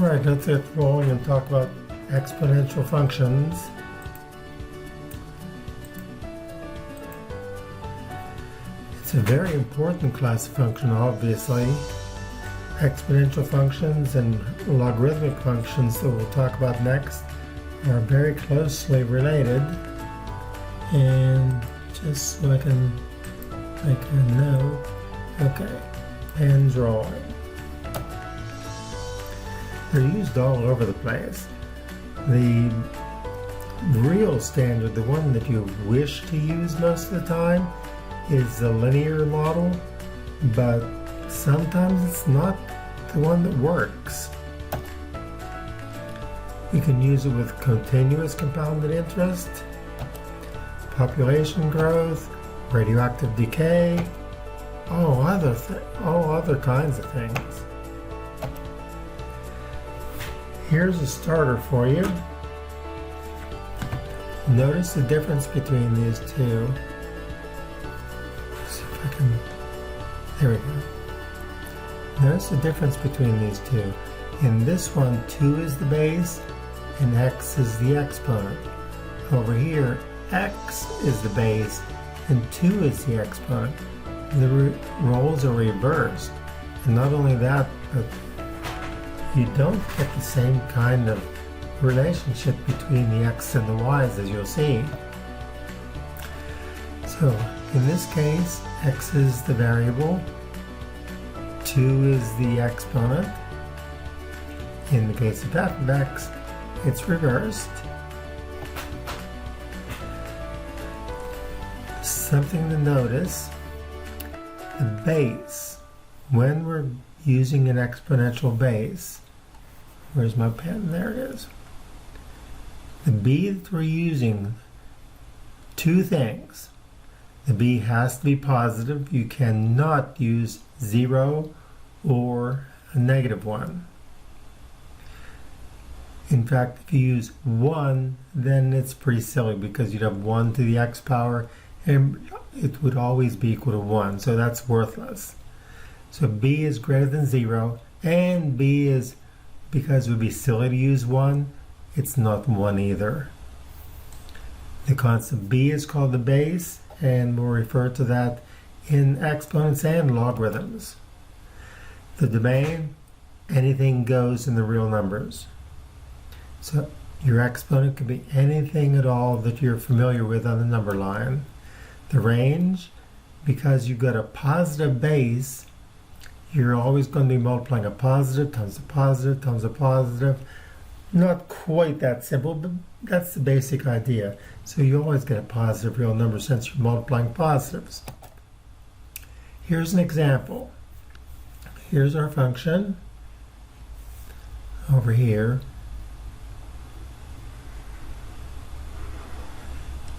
Alright, let's get rolling and talk about exponential functions. It's a very important class of function, obviously. Exponential functions and logarithmic functions that we'll talk about next are very closely related. And just so I can make a note, okay, pen drawing. They're used all over the place. The real standard, the one that you wish to use most of the time, is the linear model, but sometimes it's not the one that works. You can use it with continuous compounded interest, population growth, radioactive decay, all other kinds of things. Here's a starter for you. Notice the difference between these two. See if I can, there we go. Notice the difference between these two. In this one, 2 is the base and x is the exponent. Over here, x is the base and 2 is the exponent. The roles are reversed. And not only that, but you don't get the same kind of relationship between the x and the y's as you'll see. So in this case, x is the variable, 2 is the exponent. In the case of f of x, it's reversed. Something to notice, the base, when we're using an exponential base, where's my pen? There it is. The b that we're using, two things. The b has to be positive. You cannot use 0 or a -1. In fact, if you use 1, then it's pretty silly because you'd have 1 to the x power and it would always be equal to 1, so that's worthless. So b is greater than 0, and b is, because it would be silly to use 1, it's not 1 either. The constant b is called the base, and we'll refer to that in exponents and logarithms. The domain, anything goes in the real numbers. So your exponent could be anything at all that you're familiar with on the number line. The range, because you've got a positive base, you're always going to be multiplying a positive times a positive times a positive. Not quite that simple, but that's the basic idea. So you always get a positive real number since you're multiplying positives. Here's an example. Here's our function over here.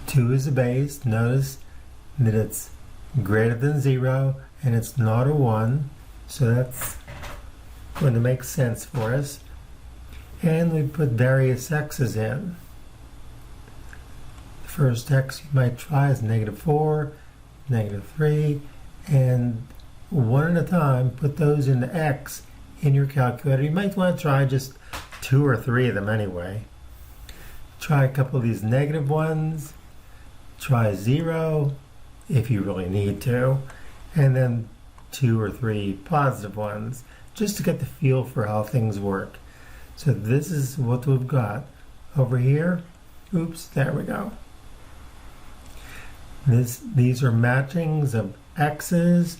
2 is the base. Notice that it's greater than 0 and it's not a 1. So that's going to make sense for us. And we put various x's in. The first x you might try is -4, -3, and one at a time put those into x in your calculator. You might want to try just 2 or 3 of them anyway. Try a couple of these negative ones. Try 0 if you really need to, and then 2 or 3 positive ones, just to get the feel for how things work. So this is what we've got over here. Oops, there we go. These are matchings of x's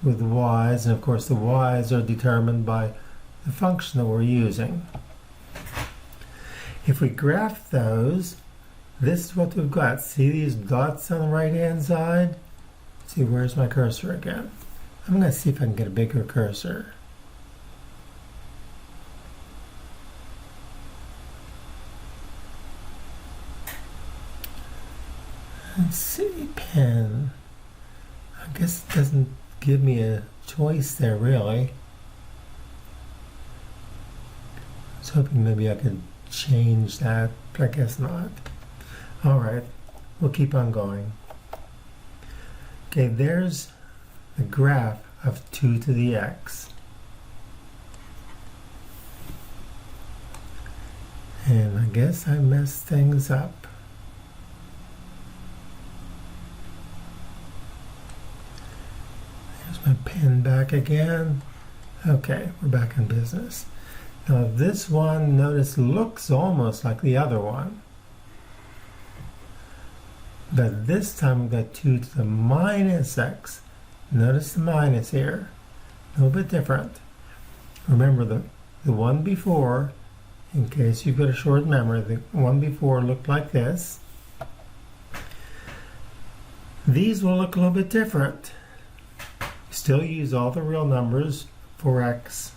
with y's, and of course the y's are determined by the function that we're using. If we graph those, this is what we've got. See these dots on the right hand side? Let's see, where's my cursor again? I'm going to see if I can get a bigger cursor. Let's see, pen. I guess it doesn't give me a choice there, really. I was hoping maybe I could change that, but I guess not. All right, we'll keep on going. Okay, there's the graph of 2 to the x. And I guess I messed things up. There's my pen back again. Okay, we're back in business. Now this one, notice, looks almost like the other one. But this time we've got 2 to the minus x. Notice the minus here. A little bit different. Remember the one before, in case you've got a short memory, the one before looked like this. These will look a little bit different. Still use all the real numbers for x,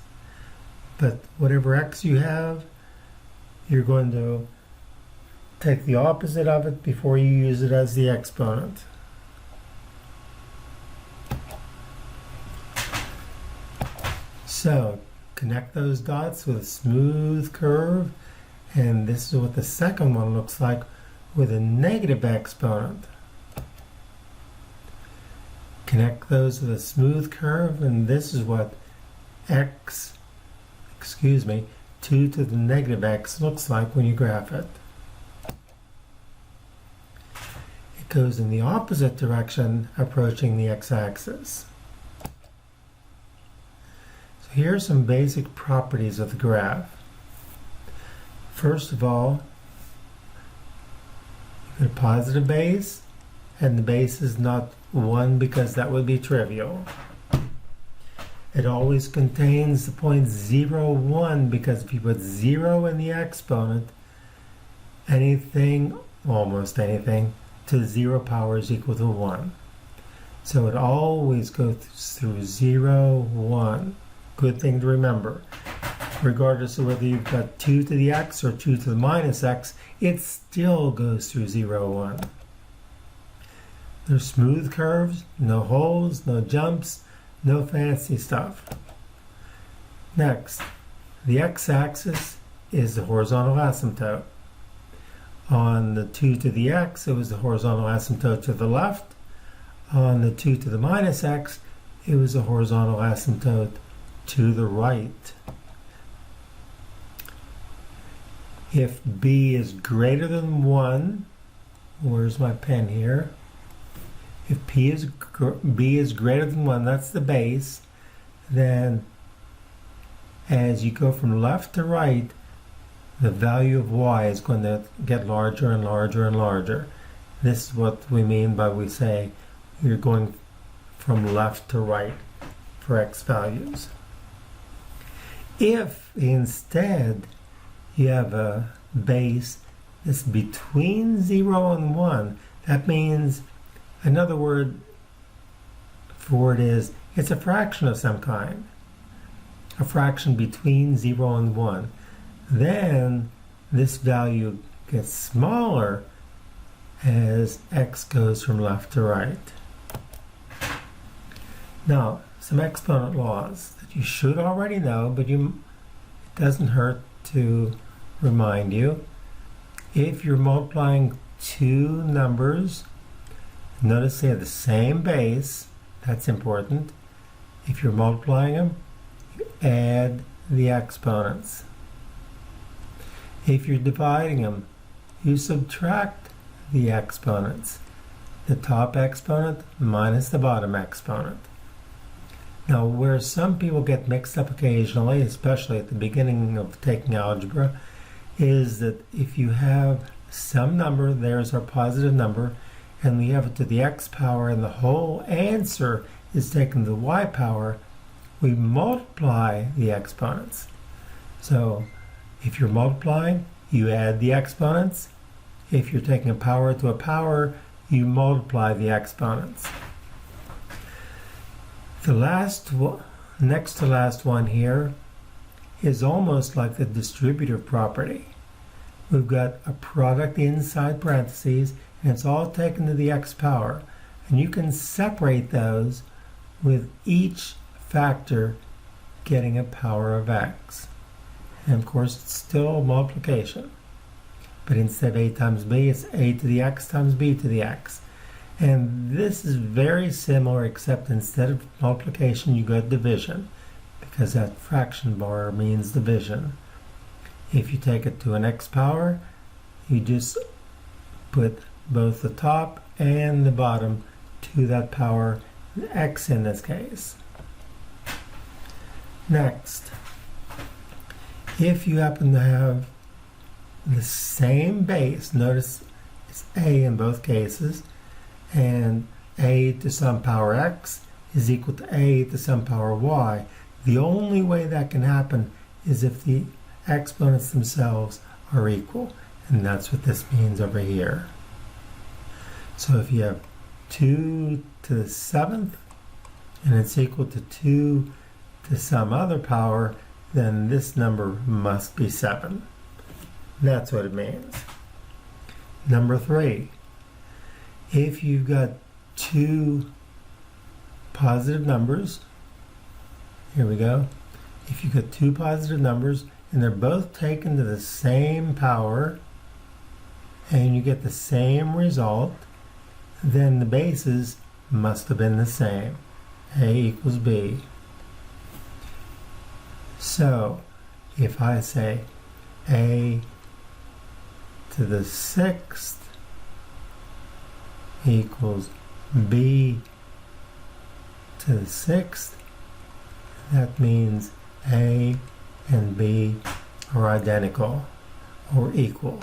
but whatever x you have, you're going to take the opposite of it before you use it as the exponent. So connect those dots with a smooth curve, and this is what the second one looks like with a negative exponent. Connect those with a smooth curve, and this is what 2 to the negative x looks like when you graph it. It goes in the opposite direction, approaching the x-axis. So here are some basic properties of the graph. First of all, you get a positive base, and the base is not 1 because that would be trivial. It always contains the point 0, 1, because if you put 0 in the exponent, anything, almost anything, to the 0 power is equal to 1. So it always goes through 0, 1. Good thing to remember. Regardless of whether you've got 2 to the x or 2 to the minus x, it still goes through 0, 1. There's smooth curves, no holes, no jumps, no fancy stuff. Next, the x-axis is the horizontal asymptote. On the 2 to the x, it was the horizontal asymptote to the left. On the 2 to the minus x, it was the horizontal asymptote to the right. If b is greater than 1, where's my pen here? If b is greater than 1, that's the base, then as you go from left to right, the value of y is going to get larger and larger and larger. This is what we mean by we say you're going from left to right for x values. If instead you have a base that's between 0 and 1, that means another word for it is it's a fraction of some kind, a fraction between 0 and 1. Then this value gets smaller as x goes from left to right. Now, some exponent laws that you should already know, but it doesn't hurt to remind you. If you're multiplying two numbers, notice they have the same base. That's important. If you're multiplying them, you add the exponents. If you're dividing them, you subtract the exponents. The top exponent minus the bottom exponent. Now, where some people get mixed up occasionally, especially at the beginning of taking algebra, is that if you have some number, there's our positive number, and we have it to the x power, and the whole answer is taken to the y power, we multiply the exponents. So if you're multiplying, you add the exponents. If you're taking a power to a power, you multiply the exponents. The last one, next to last one here, is almost like the distributive property. We've got a product inside parentheses, and it's all taken to the x power. And you can separate those with each factor getting a power of x. And of course, it's still multiplication. But instead of a times b, it's a to the x times b to the x. And this is very similar, except instead of multiplication, you got division, because that fraction bar means division. If you take it to an x power, you just put both the top and the bottom to that power, x in this case. Next, if you happen to have the same base, notice it's a in both cases, and a to some power x is equal to a to some power y. The only way that can happen is if the exponents themselves are equal, and that's what this means over here. So if you have 2 to the 7th and it's equal to 2 to some other power, then this number must be 7. That's what it means. Number 3, if you've got two positive numbers, here we go. If you've got two positive numbers and they're both taken to the same power and you get the same result, then the bases must have been the same. A equals B. So if I say a to the 6th equals b to the 6th, that means a and b are identical or equal.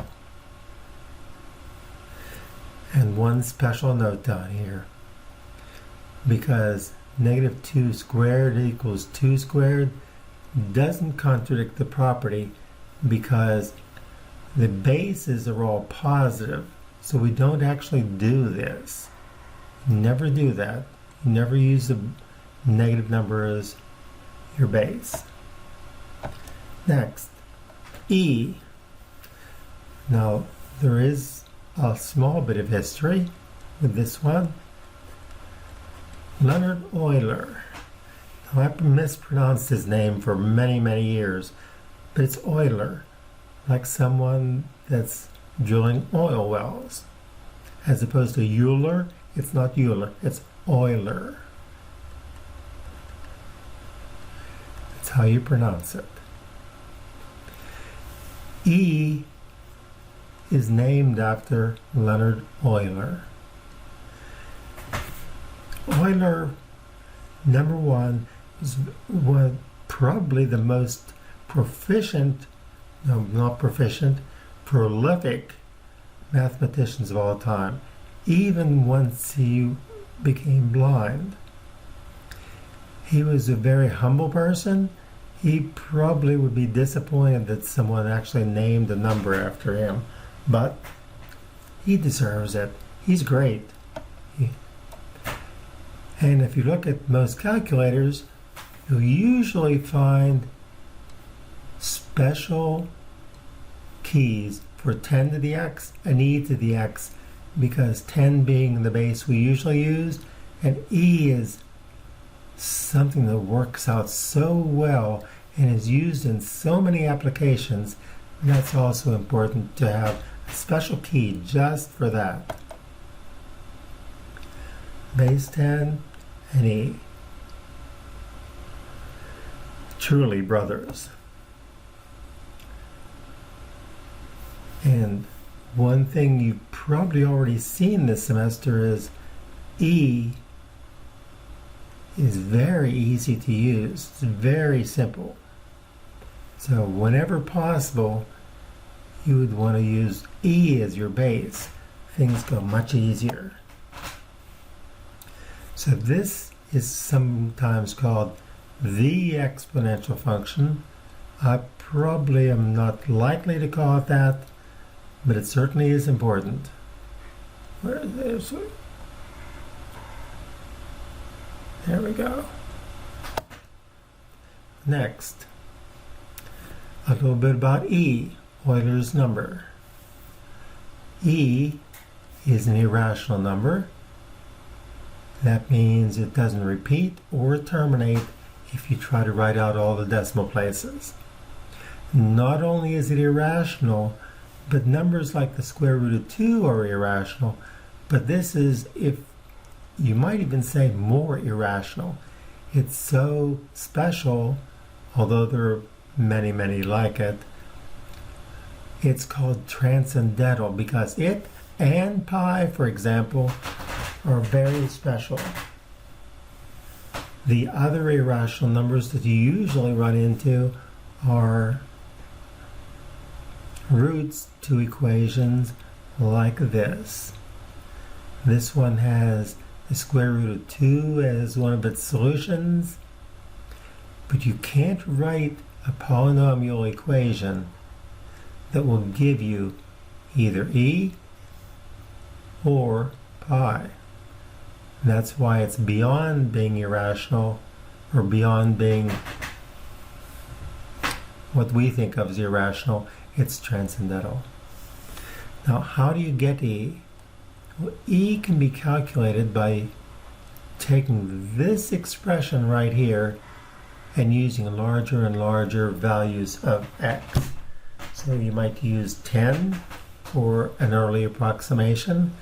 And one special note down here, because negative 2 squared equals 2 squared doesn't contradict the property, because the bases are all positive, so we don't actually do this. Never do that. Never use the negative number as your base. Next, E. Now, there is a small bit of history with this one. Leonard Euler. Now, I mispronounced his name for many, many years, but it's Euler, like someone that's drilling oil wells. As opposed to Euler, it's not Euler, it's Euler. That's how you pronounce it. E is named after Leonard Euler. Euler, number one, is probably the most proficient, no, not proficient, prolific mathematicians of all time, even once he became blind. He was a very humble person. He probably would be disappointed that someone actually named a number after him, but he deserves it. He's great. And if you look at most calculators, you'll usually find special keys for 10 to the x and e to the x, because 10 being the base we usually use, and e is something that works out so well and is used in so many applications. That's also important to have a special key just for that. Base 10 and e. Truly brothers. And one thing you've probably already seen this semester is E is very easy to use. It's very simple. So whenever possible, you would want to use E as your base. Things go much easier. So this is sometimes called the exponential function. I probably am not likely to call it that, but it certainly is important. Where is this? There we go. Next, a little bit about E, Euler's number. E is an irrational number. That means it doesn't repeat or terminate if you try to write out all the decimal places. Not only is it irrational, but numbers like the square root of 2 are irrational, but this is, if you might even say, more irrational. It's so special, although there are many, many like it, It's called transcendental because it and pi, for example, are very special. The other irrational numbers that you usually run into are roots to equations like this. This one has the square root of 2 as one of its solutions, but you can't write a polynomial equation that will give you either e or pi. That's why it's beyond being irrational, or beyond being what we think of as irrational. It's transcendental. Now, how do you get e? Well, e can be calculated by taking this expression right here and using larger and larger values of x. So you might use 10 for an early approximation,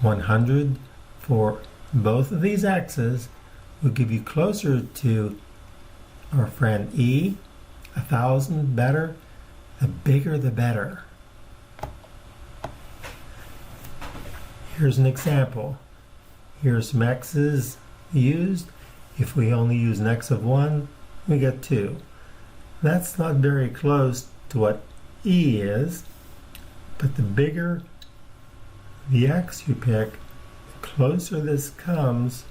100 for both of these x's will give you closer to our friend e, 1,000 better. The bigger the better. Here's an example. Here's some x's used. If we only use an x of 1, we get 2. That's not very close to what e is, but the bigger the x you pick, the closer this comes,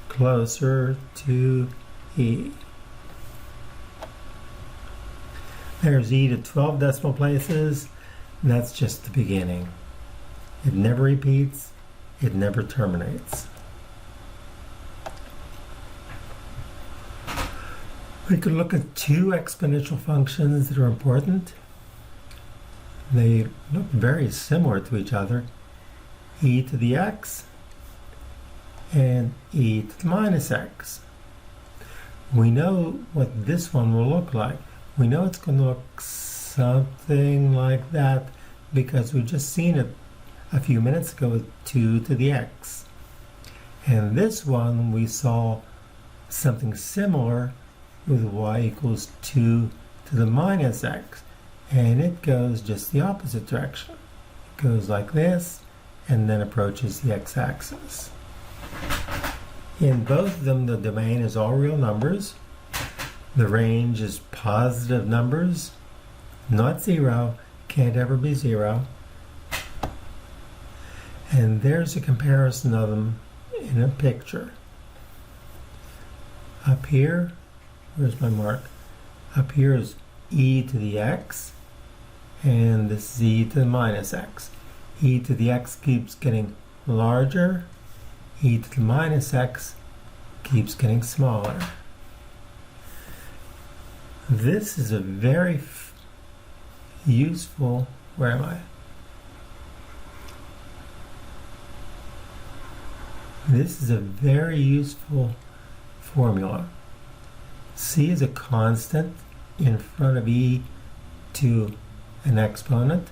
closer to e. There's e to 12 decimal places. That's just the beginning. It never repeats. It never terminates. We could look at two exponential functions that are important. They look very similar to each other. E to the x and e to the minus x. We know what this one will look like. We know it's going to look something like that because we've just seen it a few minutes ago with 2 to the x. And this one we saw something similar with y equals 2 to the minus x. And it goes just the opposite direction. It goes like this and then approaches the x-axis. In both of them, the domain is all real numbers. The range is positive numbers, not 0, can't ever be 0. And there's a comparison of them in a picture. Up here, where's my mark? Up here is e to the x, and this is e to the minus x. E to the x keeps getting larger, e to the minus x keeps getting smaller. This is a very useful, where am I? This is a very useful formula. C is a constant in front of e to an exponent.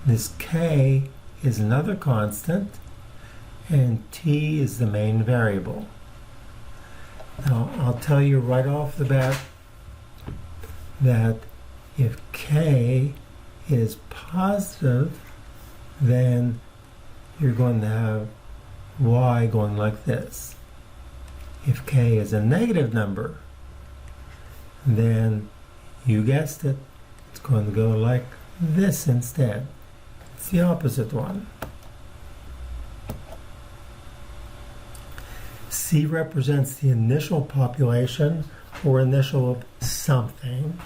This k is another constant, and t is the main variable. Now, I'll tell you right off the bat that if k is positive, then you're going to have y going like this. If k is a negative number, then you guessed it, it's going to go like this instead. It's the opposite one. C represents the initial population or initial of something,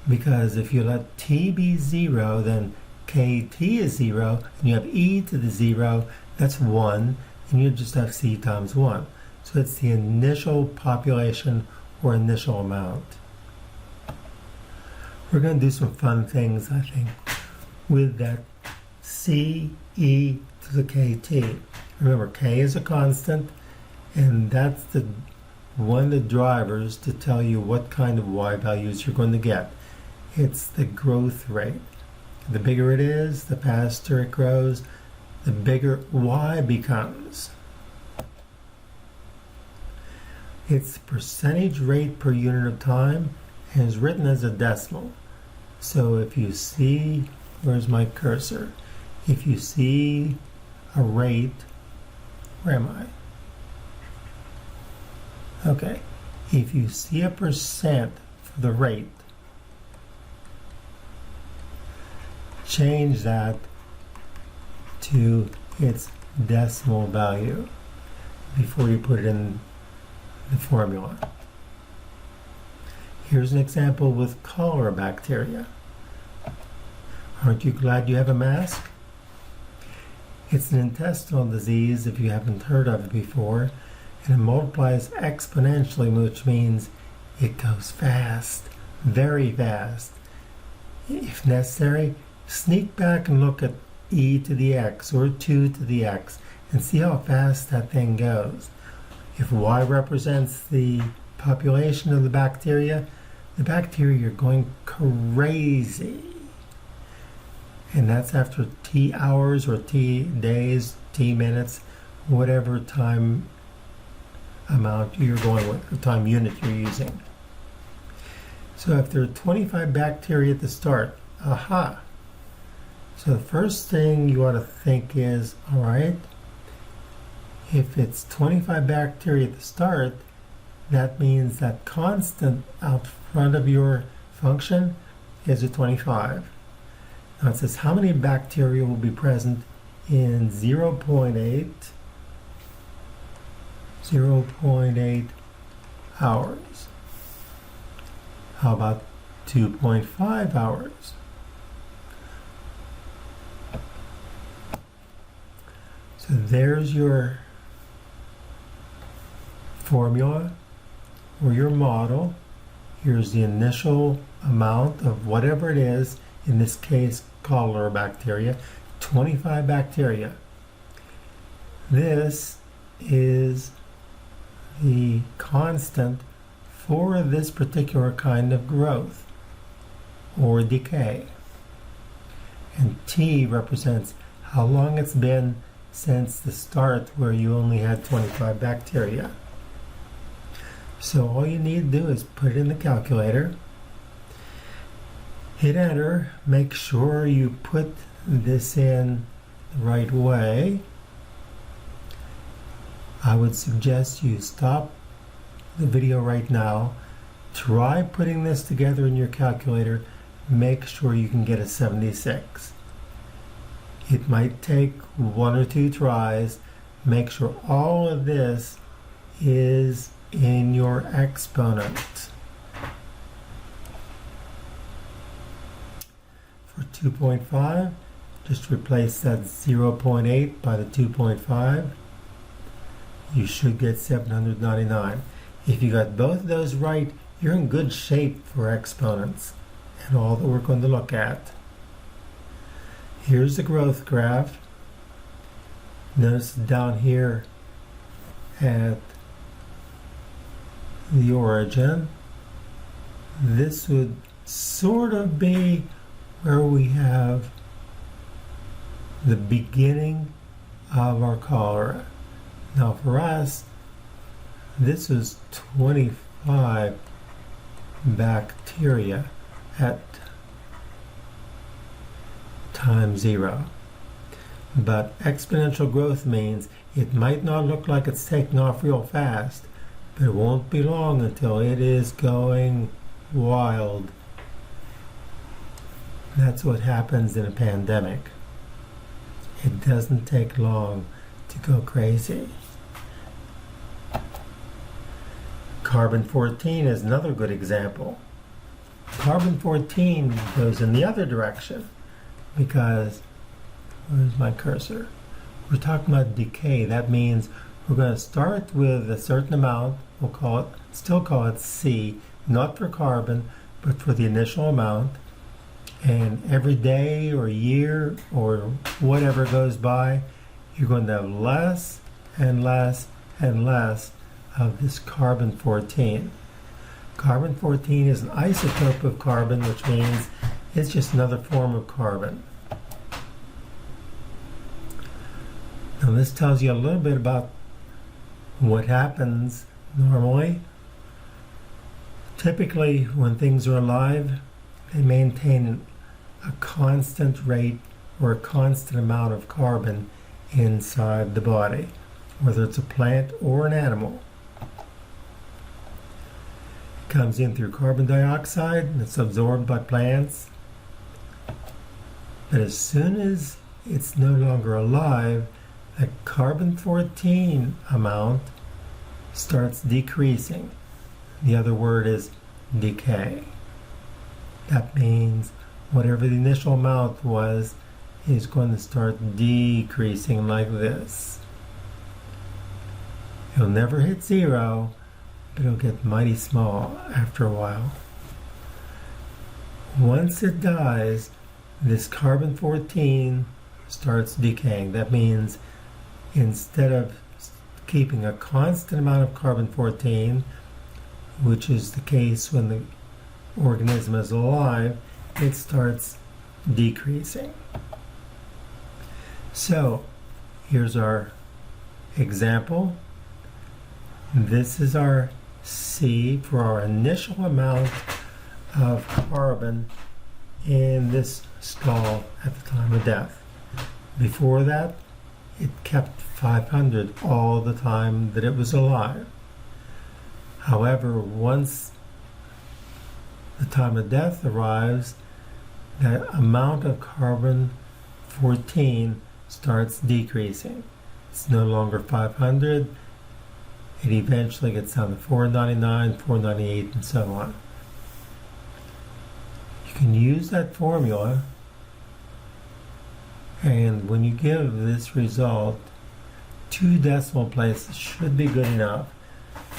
because if you let t be 0, then kt is 0, and you have e to the 0, that's 1, and you just have c times 1. So it's the initial population or initial amount. We're going to do some fun things, I think, with that c, e to the kt. Remember, k is a constant, and that's one of the drivers to tell you what kind of y values you're going to get. It's the growth rate. The bigger it is, the faster it grows, the bigger y becomes. It's the percentage rate per unit of time and is written as a decimal. So if you see, where's my cursor? If you see a rate, where am I? Okay, if you see a percent for the rate, change that to its decimal value before you put it in the formula. Here's an example with cholera bacteria. Aren't you glad you have a mask? It's an intestinal disease, if you haven't heard of it before, and it multiplies exponentially, which means it goes fast, very fast. If necessary, sneak back and look at e to the x or 2 to the x and see how fast that thing goes. If y represents the population of the bacteria are going crazy. And that's after t hours or t days, t minutes, whatever time amount you're going with, the time unit you're using. So if there are 25 bacteria at the start, aha! So the first thing you ought to think is, all right, if it's 25 bacteria at the start, that means that constant out front of your function is a 25. Now it says how many bacteria will be present in 0.8 hours. How about 2.5 hours? So there's your formula or your model. Here's the initial amount of whatever it is, in this case cholera bacteria, 25 bacteria. This is the constant for this particular kind of growth or decay. And T represents how long it's been since the start where you only had 25 bacteria. So all you need to do is put it in the calculator, hit enter, make sure you put this in the right way. I would suggest you stop the video right now, try putting this together in your calculator, make sure you can get a 76. It might take 1 or 2 tries. Make sure all of this is in your exponent. For 2.5, just replace that 0.8 by the 2.5. You should get 799. If you got both of those right, you're in good shape for exponents and all that we're going to look at. Here's the growth graph. Notice down here at the origin, this would sort of be where we have the beginning of our cholera. Now for us, this is 25 bacteria at time 0. But exponential growth means it might not look like it's taking off real fast, but it won't be long until it is going wild. That's what happens in a pandemic. It doesn't take long to go crazy. Carbon-14 is another good example. Carbon-14 goes in the other direction because, where's my cursor? We're talking about decay. That means we're going to start with a certain amount. We'll still call it C, not for carbon, but for the initial amount. And every day or year or whatever goes by, you're going to have less and less and less of this carbon-14. Carbon-14 is an isotope of carbon, which means it's just another form of carbon. Now this tells you a little bit about what happens normally. Typically, when things are alive, they maintain a constant rate or a constant amount of carbon inside the body, whether it's a plant or an animal. It comes in through carbon dioxide and it's absorbed by plants. But as soon as it's no longer alive, the carbon-14 amount starts decreasing. The other word is decay. That means whatever the initial amount was is going to start decreasing like this. It'll never hit zero, but it'll get mighty small after a while. Once it dies, this carbon-14 starts decaying. That means instead of keeping a constant amount of carbon-14, which is the case when the organism is alive, it starts decreasing. So here's our example. This is our C for our initial amount of carbon in this skull at the time of death. Before that, it kept 500 all the time that it was alive. However, once the time of death arrives, the amount of carbon-14 starts decreasing. It's no longer 500. It eventually gets down to 499, 498, and so on. You can use that formula, and when you give this result, 2 decimal places should be good enough.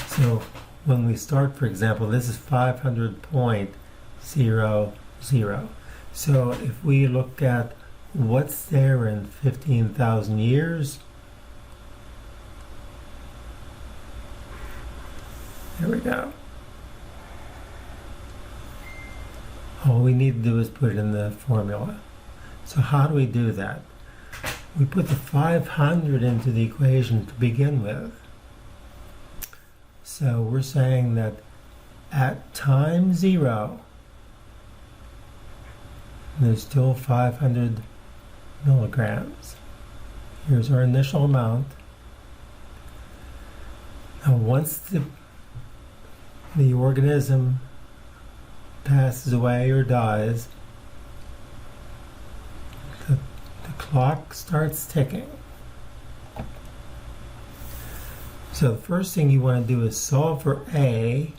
So when we start, for example, this is 500.00. So if we look at what's there in 15,000 years, there we go. All we need to do is put it in the formula. So how do we do that? We put the 500 into the equation to begin with. So we're saying that at time 0, there's still 500 milligrams. Here's our initial amount. Now once the organism passes away or dies, the clock starts ticking. So the first thing you want to do is solve for A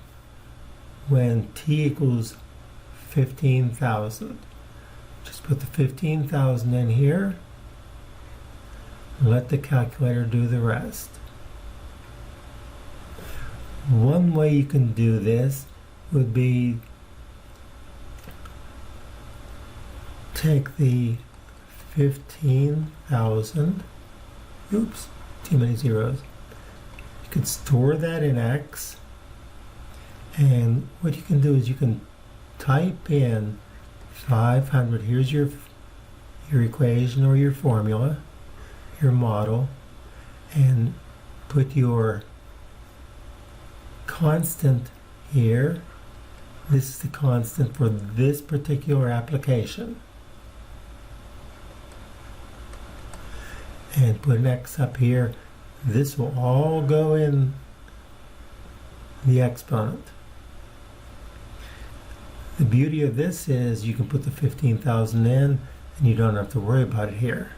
when t equals 15,000. Just put the 15,000 in here. Let the calculator do the rest. One way you can do this would be take the 15,000, oops, too many zeros. You could store that in X, and what you can do is you can type in 500. Here's your equation or your formula, your model, and put your constant here. This is the constant for this particular application. And put an X up here. This will all go in the exponent. The beauty of this is you can put the 15,000 in and you don't have to worry about it here.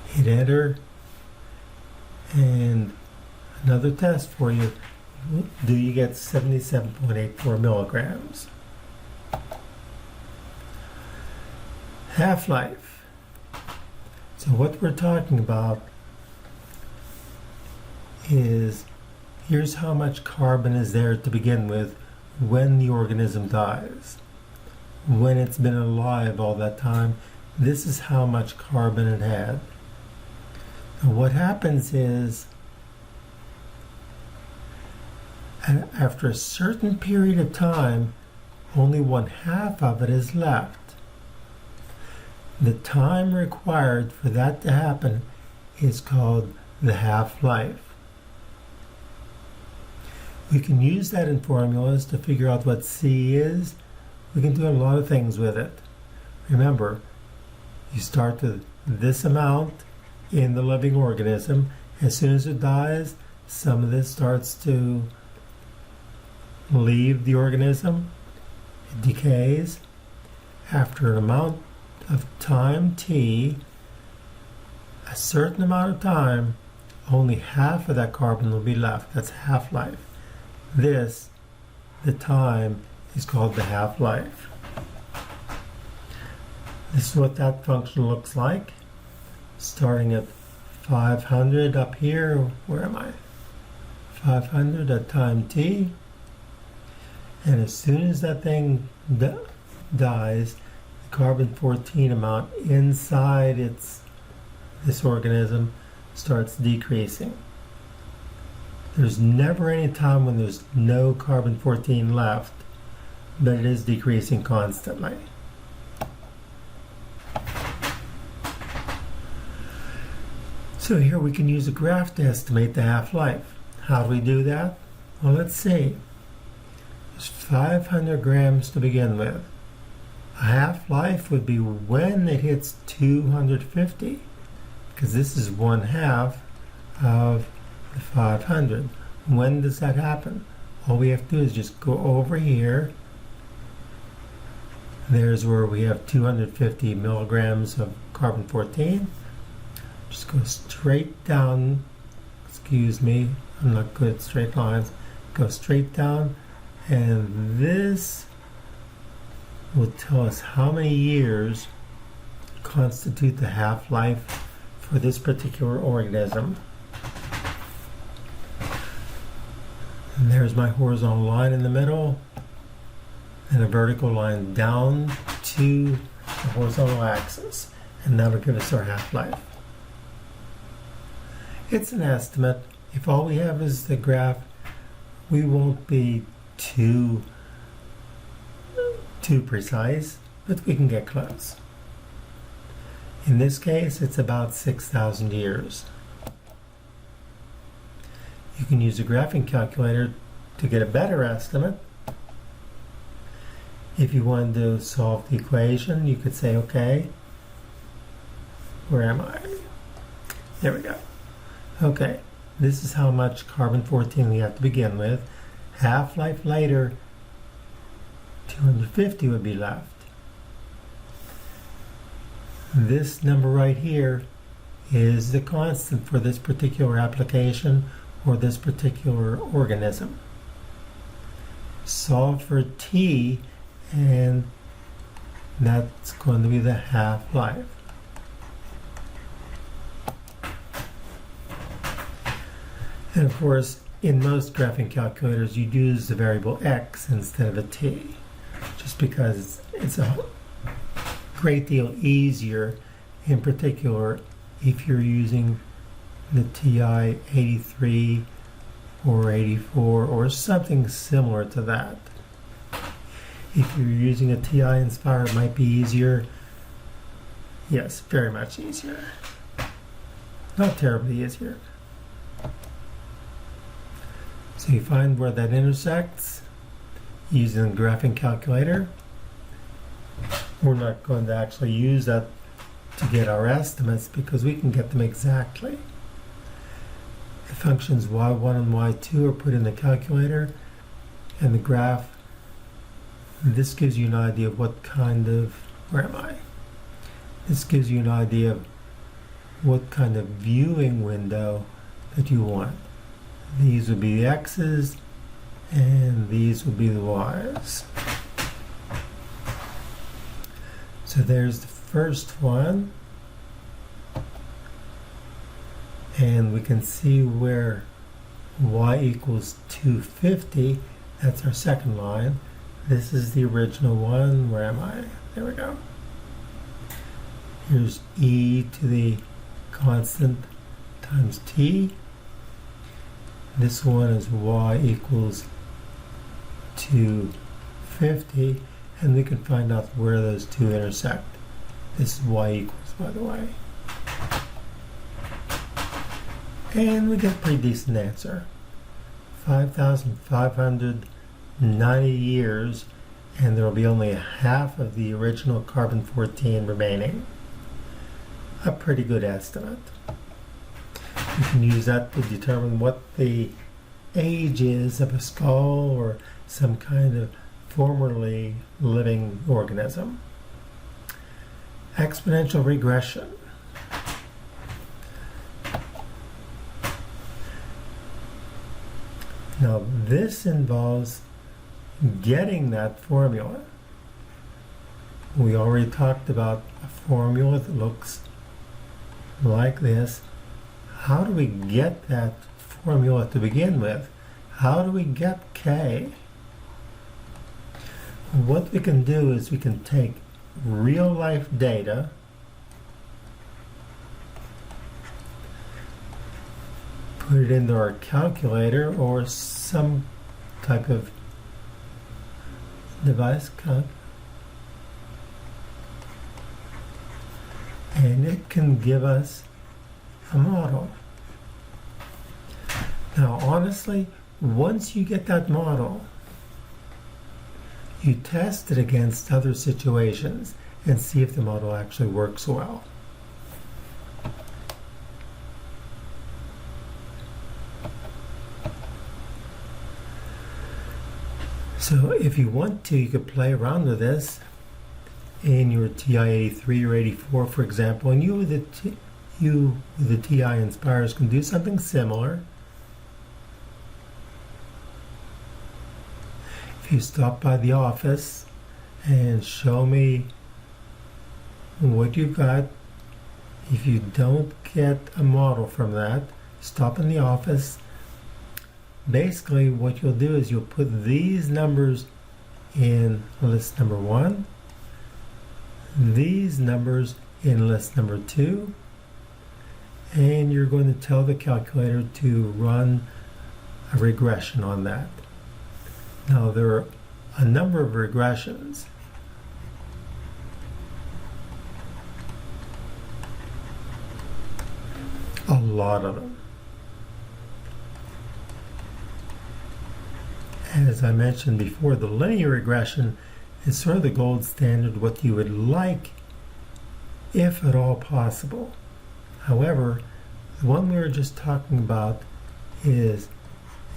Hit enter, and another test for you. Do you get 77.84 milligrams? Half-life. So what we're talking about is, here's how much carbon is there to begin with when the organism dies. When it's been alive all that time, this is how much carbon it had. And what happens is, after a certain period of time, only 1/2 of it is left. The time required for that to happen is called the half-life. We can use that in formulas to figure out what C is. We can do a lot of things with it. Remember, you start with this amount in the living organism. As soon as it dies, some of this starts to leave the organism. It decays. After an amount of time t, a certain amount of time, only half of that carbon will be left. That's half-life. This, the time, is called the half-life. This is what that function looks like. Starting at 500 up here, where am I? 500 at time t. And as soon as that thing dies, the carbon-14 amount inside this organism starts decreasing. There's never any time when there's no carbon-14 left, but it is decreasing constantly. So here we can use a graph to estimate the half-life. How do we do that? Well, let's see. There's 500 grams to begin with. A half-life would be when it hits 250, because this is 1/2 of the 500. When does that happen? All we have to do is just go over here. There's where we have 250 milligrams of carbon-14. Just go straight down. Excuse me, I'm not good at straight lines. Go straight down, and this will tell us how many years constitute the half-life for this particular organism. And there's my horizontal line in the middle, and a vertical line down to the horizontal axis, and that'll give us our half-life. It's an estimate. If all we have is the graph, we won't be too precise, but we can get close. In this case, it's about 6,000 years. You can use a graphing calculator to get a better estimate. If you wanted to solve the equation, you could say, okay, where am I? There we go. Okay, this is how much carbon-14 we have to begin with. Half-life later, 250 would be left. This number right here is the constant for this particular application or this particular organism. Solve for t, and that's going to be the half-life. And of course, in most graphing calculators, you use the variable x instead of a t, just because it's a great deal easier, in particular if you're using the TI 83 or 84 or something similar to that. If you're using a TI Inspire, it might be easier. Yes, very much easier. Not terribly easier. So you find where that intersects using the graphing calculator. We're not going to actually use that to get our estimates because we can get them exactly. The functions y1 and y2 are put in the calculator, and the graph, this gives you an idea of what kind of, where am I? This gives you an idea of what kind of viewing window that you want. These would be the x's, and these would be the y's. So there's the first one, and we can see where y equals 250. That's our second line. This is the original one. Where am I? There we go. Here's e to the constant times t. This one is y equals 250, and we can find out where those two intersect. This is y equals, by the way. And we get a pretty decent answer. 5,590 years, and there will be only half of the original carbon-14 remaining. A pretty good estimate. You can use that to determine what the age is of a skull or some kind of formerly living organism. Exponential regression. Now this involves getting that formula. We already talked about a formula that looks like this. How do we get that formula to begin with? How do we get K? What we can do is we can take real life data, put it into our calculator or some type of device, and it can give us a model. Now honestly, once you get that model, you test it against other situations and see if the model actually works well. So if you want to, you could play around with this in your TI-83 or 84, for example, and you with the TI Inspires can do something similar. If you stop by the office and show me what you've got, if you don't get a model from that, stop in the office. Basically what you'll do is you'll put these numbers in list number 1, these numbers in list number 2, and you're going to tell the calculator to run a regression on that. Now there are a number of regressions. A lot of them. As I mentioned before, the linear regression is sort of the gold standard, what you would like, if at all possible. However, the one we were just talking about is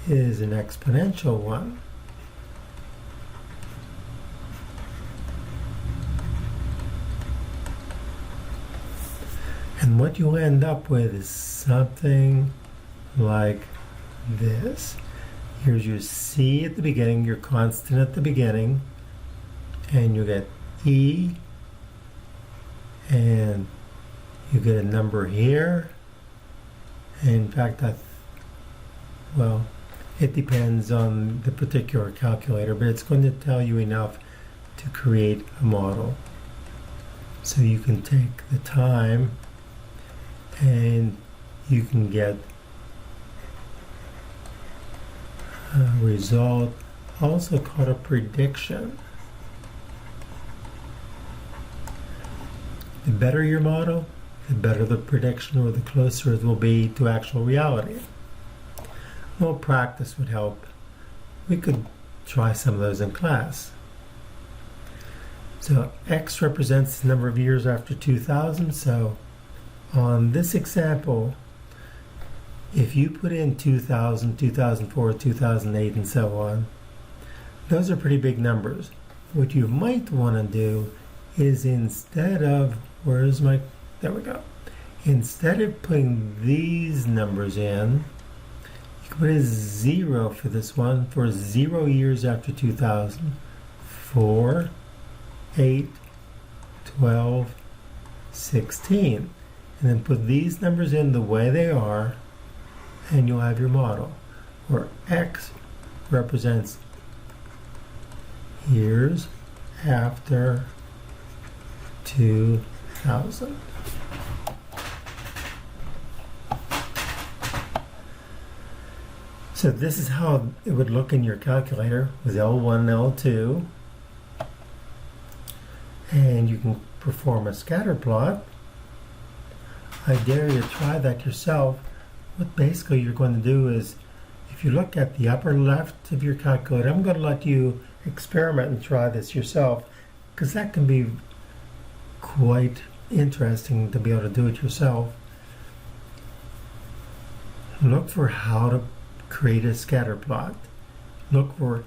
an exponential one. And what you'll end up with is something like this. Here's your C at the beginning, your constant at the beginning, and you get E, and you get a number here. And in fact, well, it depends on the particular calculator, but it's going to tell you enough to create a model. So you can take the time and you can get a result, also called a prediction. The better your model, the better the prediction, or the closer it will be to actual reality. Well, practice would help. We could try some of those in class. So X represents the number of years after 2000. So on this example, if you put in 2000, 2004, 2008, and so on, those are pretty big numbers. What you might want to do is instead of, there we go. Instead of putting these numbers in, you can put a 0 for this one, for 0 years after 2000. 4, 8, 12, 16. And then put these numbers in the way they are, and you'll have your model, where X represents years after 2000. So this is how it would look in your calculator with L1 and L2. And you can perform a scatter plot. I dare you to try that yourself. What basically you're going to do is, if you look at the upper left of your calculator, I'm going to let you experiment and try this yourself, because that can be quite interesting to be able to do it yourself. Look for how to create a scatter plot. Look for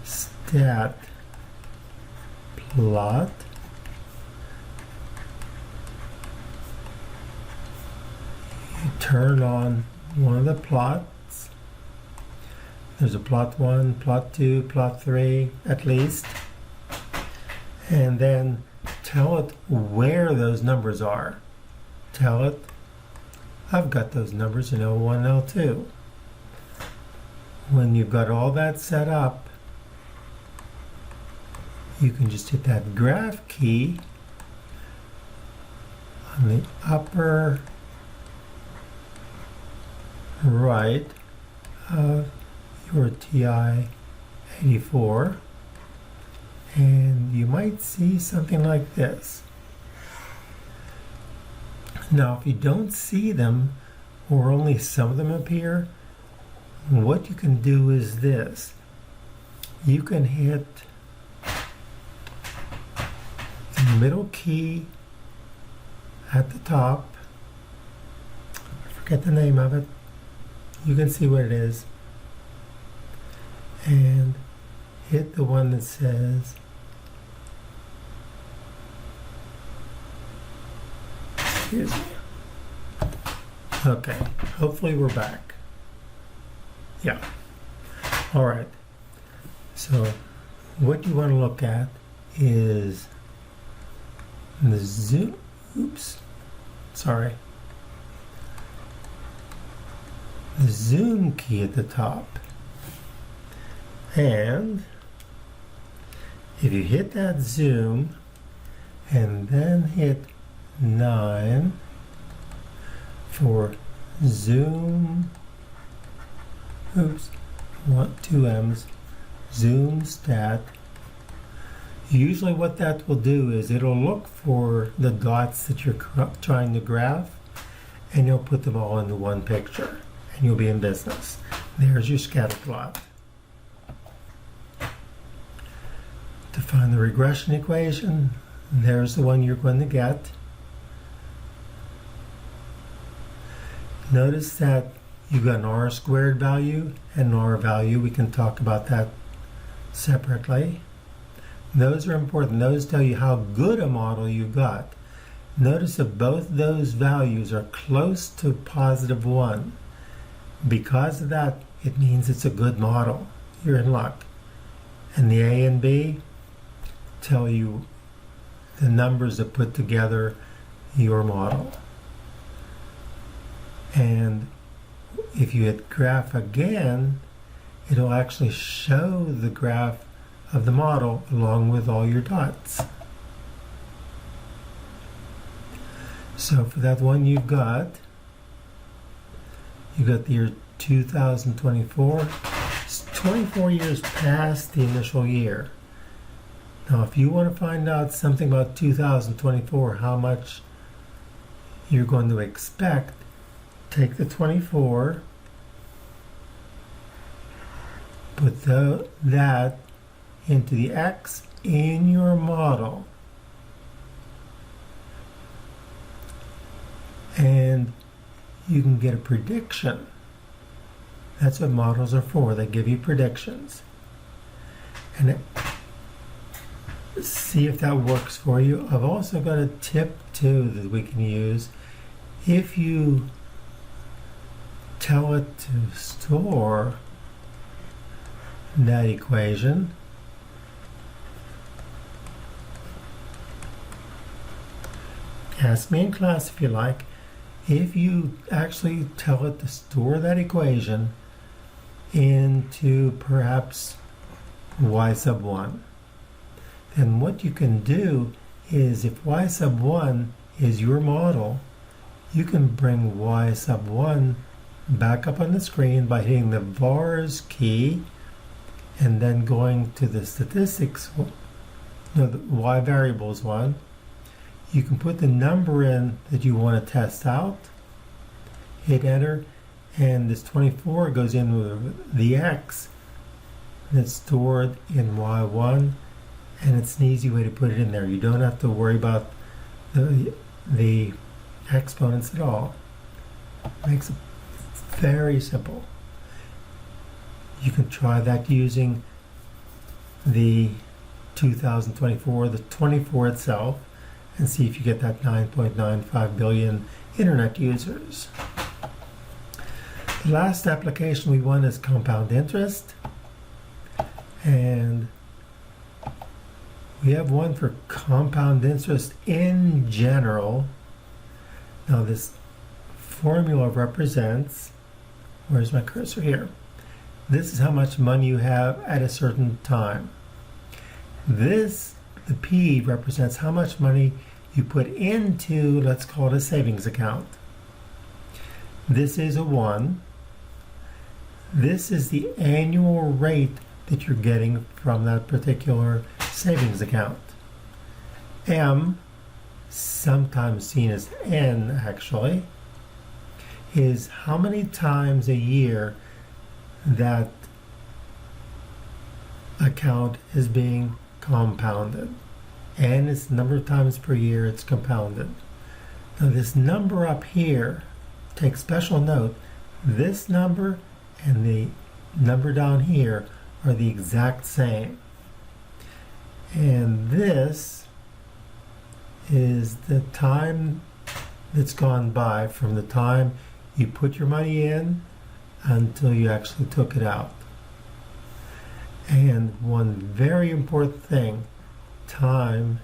stat plot. You turn on one of the plots. There's a plot 1, plot 2, plot 3 at least. And then tell it where those numbers are. Tell it, I've got those numbers in L1, L2. When you've got all that set up, you can just hit that graph key on the upper right of your TI-84, and you might see something like this. Now, if you don't see them, or only some of them appear, what you can do is this. You can hit the middle key at the top. I forget the name of it. You can see what it is. And hit the one that says excuse me. Okay, hopefully we're back. Yeah. All right. So what you want to look at is the zoom. Oops. Sorry. The zoom key at the top. And if you hit that zoom and then hit 9 for zoom, oops, two M's, zoom stat. Usually what that will do is it'll look for the dots that you're trying to graph, and you'll put them all into one picture, and you'll be in business. There's your scatter plot. To find the regression equation, there's the one you're going to get. Notice that you've got an R squared value and an R value. We can talk about that separately. Those are important. Those tell you how good a model you've got. Notice that both those values are close to +1. Because of that, it means it's a good model. You're in luck. And the A and B tell you the numbers that put together your model. And if you hit graph again, it'll actually show the graph of the model along with all your dots. So for that one you got the year 2024. It's 24 years past the initial year. Now if you want to find out something about 2024, how much you're going to expect, take the 24, put that into the X in your model, and you can get a prediction. That's what models are for. They give you predictions. And see if that works for you. I've also got a tip too that we can use. If you tell it to store that equation, ask me in class if you like, if you actually tell it to store that equation into perhaps y sub 1, then what you can do is, if y sub 1 is your model, you can bring y sub 1 back up on the screen by hitting the vars key and then going to the statistics, no, the y variables one. You can put the number in that you want to test out, hit enter, and this 24 goes in with the x that's stored in y1, and it's an easy way to put it in there. You don't have to worry about the exponents at all. Makes it very simple. You can try that using the 2024, the 24 itself, and see if you get that 9.95 billion internet users. The last application we want is compound interest, and we have one for compound interest in general. Now this formula represents, where's my cursor here? This is how much money you have at a certain time. This, the P, represents how much money you put into, let's call it a savings account. This is a 1. This is the annual rate that you're getting from that particular savings account. M, sometimes seen as N actually, is how many times a year that account is being compounded. N is the number of times per year it's compounded. Now this number up here, take special note, this number and the number down here are the exact same. And this is the time that's gone by from the time you put your money in until you actually took it out. And one very important thing, time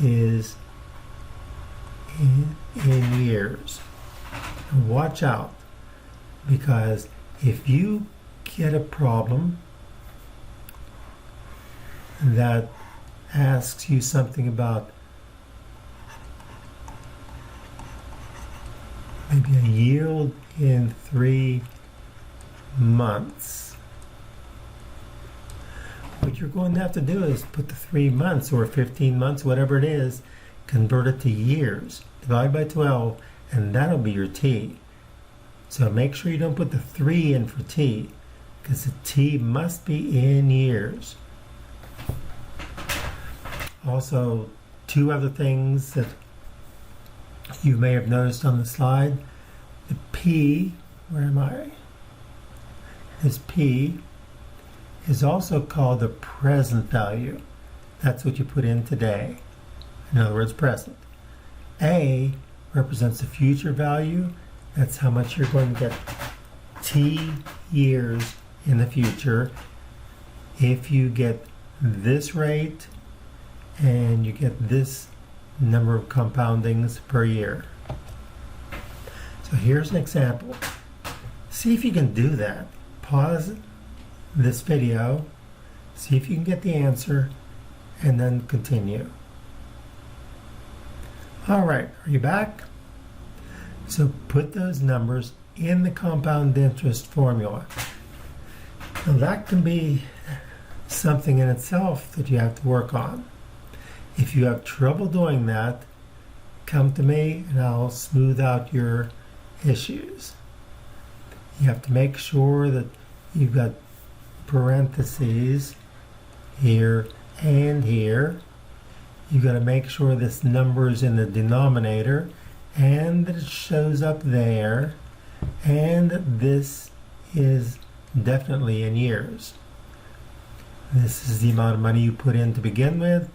is in years. And watch out, because if you get a problem that asks you something about maybe a yield in 3 months, what you're going to have to do is put the 3 months or 15 months, whatever it is, convert it to years, divide by 12, and that'll be your t. So make sure you don't put the 3 in for t, because the t must be in years. Also, 2 other things that you may have noticed on the slide. The P, where am I? This P is also called the present value. That's what you put in today. In other words, present. A represents the future value. That's how much you're going to get t years in the future if you get this rate and you get this number of compoundings per year. So here's an example. See if you can do that. Pause this video, see if you can get the answer, and then continue. All right, are you back? So put those numbers in the compound interest formula. Now that can be something in itself that you have to work on. If you have trouble doing that, come to me and I'll smooth out your issues. You have to make sure that you've got parentheses here and here. You've got to make sure this number is in the denominator and that it shows up there, and that this is definitely in years. This is the amount of money you put in to begin with,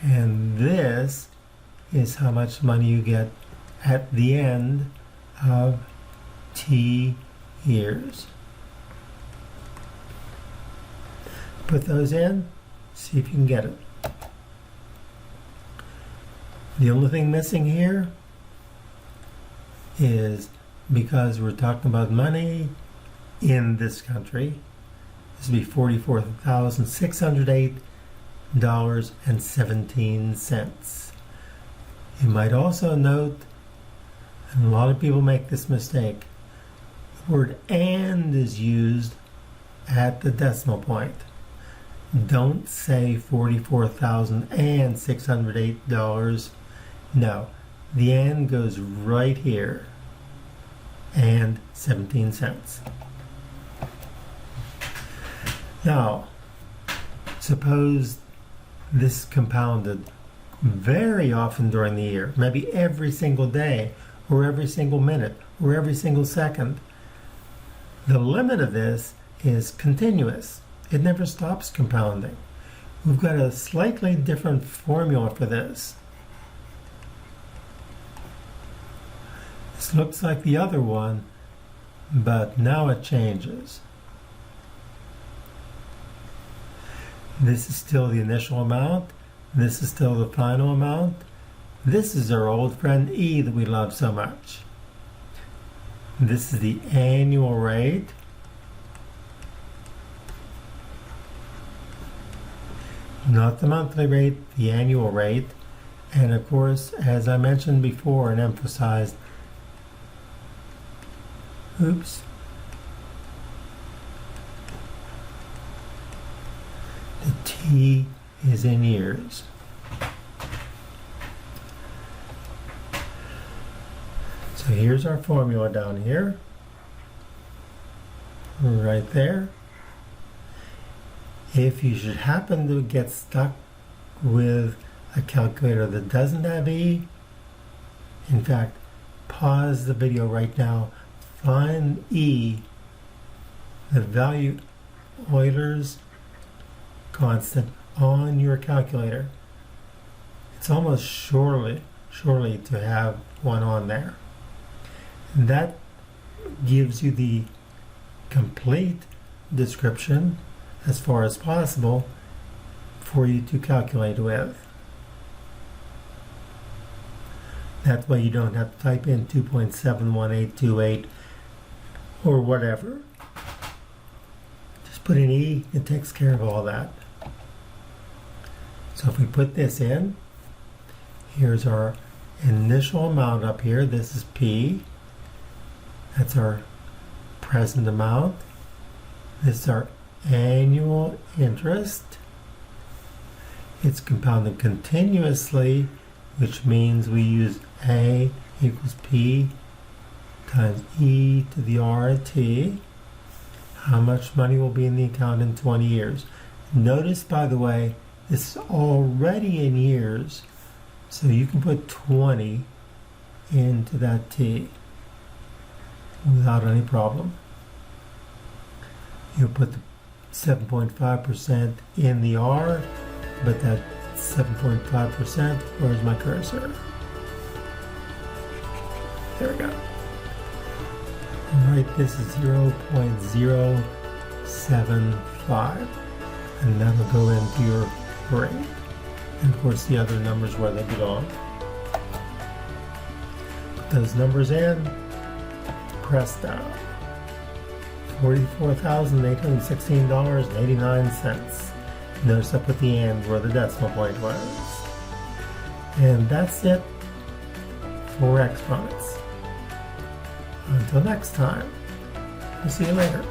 and this is how much money you get at the end of t years. Put those in, see if you can get it. The only thing missing here is, because we're talking about money in this country, this would be $44,608.17. You might also note, and a lot of people make this mistake, the word "and" is used at the decimal point. Don't say $44,608. No, the "and" goes right here. and 17 cents. Now, suppose this compounded very often during the year, maybe every single day, or every single minute, or every single second. The limit of this is continuous. It never stops compounding. We've got a slightly different formula for this. This looks like the other one, but now it changes. This is still the initial amount. This is still the final amount. This is our old friend E that we love so much. This is the annual rate. Not the monthly rate, the annual rate. And of course, as I mentioned before and emphasized, the T is in years. So here's our formula down here, right there. If you should happen to get stuck with a calculator that doesn't have E, in fact, pause the video right now, find E, the value Euler's constant on your calculator. It's almost surely to have one on there. And that gives you the complete description as far as possible for you to calculate with. That way you don't have to type in 2.71828 or whatever. Just put in E, it takes care of all that. So if we put this in, here's our initial amount up here. This is P. That's our present amount. This is our annual interest. It's compounded continuously, which means we use A equals P times E to the R of T. How much money will be in the account in 20 years? Notice, by the way, this is already in years, so you can put 20 into that T without any problem. You'll put the 7.5% in the R, but that 7.5%, where's my cursor? There we go. Alright, this is 0.075, and that'll go into your rate. And of course the other numbers where they belong. Put those numbers in, press down. $44,816.89. Notice I put the and where the decimal point was. And that's it for exponents. Until next time, we'll see you later.